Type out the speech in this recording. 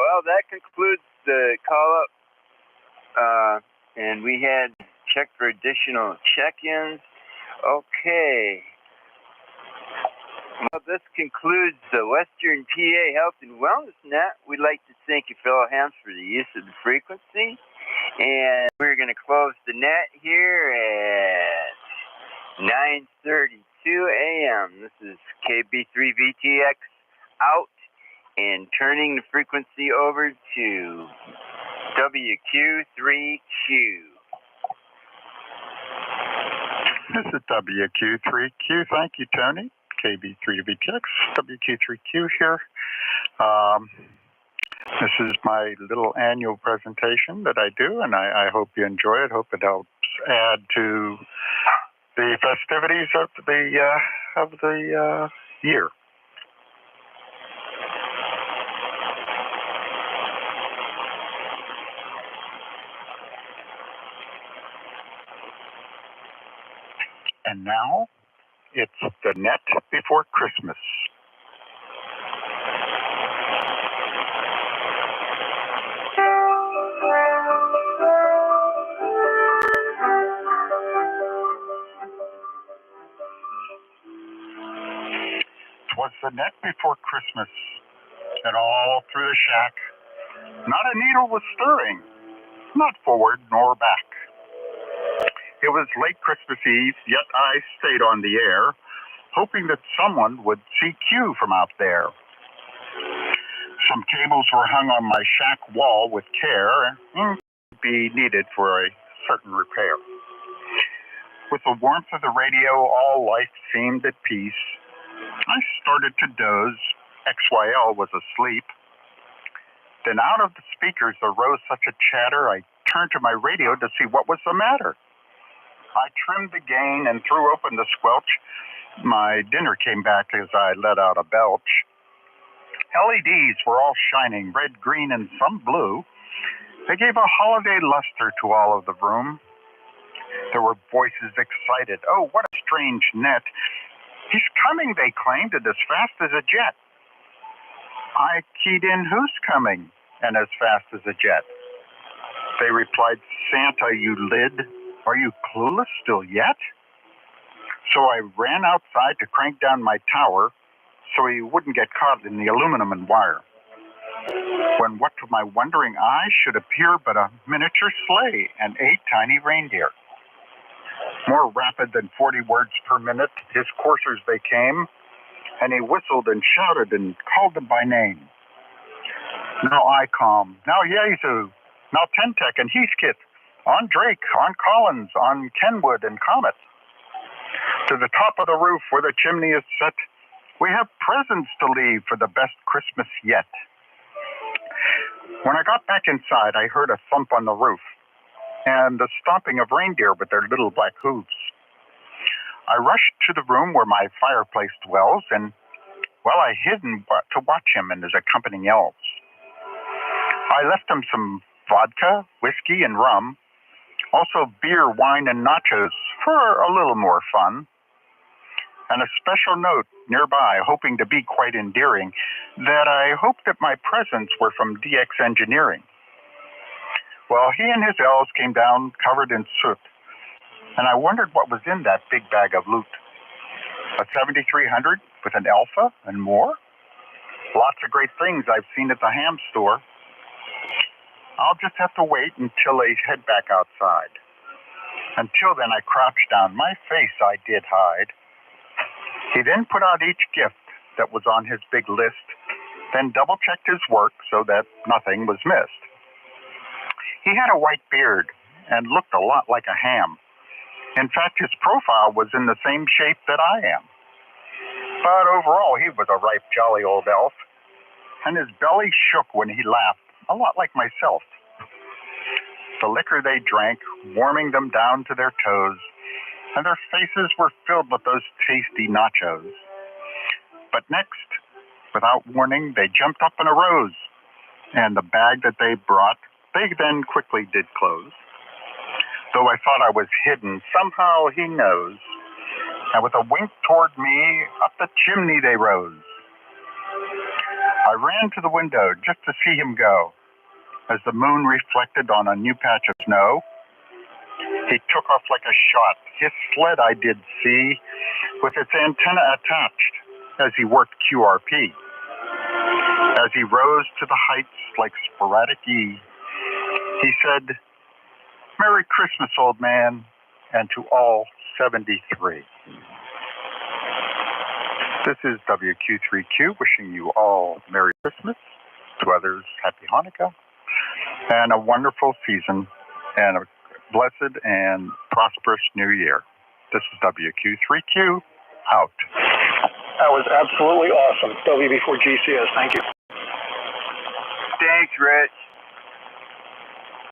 Well, that concludes the call up. And we had checked for additional check-ins. Okay. Well, this concludes the Western PA Health and Wellness Net. We'd like to thank you, fellow hams, for the use of the frequency. And we're going to close the net here at 9:32 a.m. This is KB3VTX out and turning the frequency over to WQ3Q. This is WQ3Q. Thank you, Tony. KB3VTX, WQ3Q here. This is my little annual presentation that I do, and I hope you enjoy it. Hope it helps add to the festivities of the year. And now, it's the net before Christmas. Was the net before Christmas, and all through the shack, not a needle was stirring, not forward nor back. It was late Christmas Eve, yet I stayed on the air, hoping that someone would see Q from out there. Some cables were hung on my shack wall with care, and be needed for a certain repair. With the warmth of the radio, all life seemed at peace. I started to doze. XYL was asleep. Then out of the speakers arose such a chatter, I turned to my radio to see what was the matter. I trimmed the gain and threw open the squelch. My dinner came back as I let out a belch. LEDs were all shining, red, green, and some blue. They gave a holiday luster to all of the room. There were voices excited. Oh, what a strange net. He's coming, they claimed, and as fast as a jet. I keyed in who's coming, and as fast as a jet. They replied, Santa, you lid. Are you clueless still yet? So I ran outside to crank down my tower so he wouldn't get caught in the aluminum and wire. When what to my wondering eyes should appear but a miniature sleigh and 8 tiny reindeer. More rapid than 40 words per minute, his coursers they came, and he whistled and shouted and called them by name. Now ICOM, now Yazoo, now Tentec and Heathkit, on Drake, on Collins, on Kenwood and Comet. To the top of the roof where the chimney is set, we have presents to leave for the best Christmas yet. When I got back inside, I heard a thump on the roof and the stomping of reindeer with their little black hooves. I rushed to the room where my fireplace dwells, and, well, I hid to watch him and his accompanying elves. I left him some vodka, whiskey, and rum, also beer, wine, and nachos for a little more fun, and a special note nearby, hoping to be quite endearing, that I hoped that my presents were from DX Engineering. Well, he and his elves came down covered in soot, and I wondered what was in that big bag of loot. A 7300 with an Alpha and more? Lots of great things I've seen at the ham store. I'll just have to wait until they head back outside. Until then, I crouched down. My face I did hide. He then put out each gift that was on his big list, then double-checked his work so that nothing was missed. He had a white beard and looked a lot like a ham. In fact, his profile was in the same shape that I am. But overall, he was a ripe, jolly old elf, and his belly shook when he laughed, a lot like myself. The liquor they drank, warming them down to their toes, and their faces were filled with those tasty nachos. But next, without warning, they jumped up and arose, and the bag that they brought, they then quickly did close. Though I thought I was hidden, somehow he knows. And with a wink toward me, up the chimney they rose. I ran to the window just to see him go. As the moon reflected on a new patch of snow, he took off like a shot. His sled I did see, with its antenna attached as he worked QRP. As he rose to the heights like sporadic E, he said, "Merry Christmas, old man," and to all 73. This is WQ3Q wishing you all Merry Christmas, to others Happy Hanukkah, and a wonderful season, and a blessed and prosperous New Year. This is WQ3Q, out. That was absolutely awesome. WB4GCS, thank you. Thanks, Rich.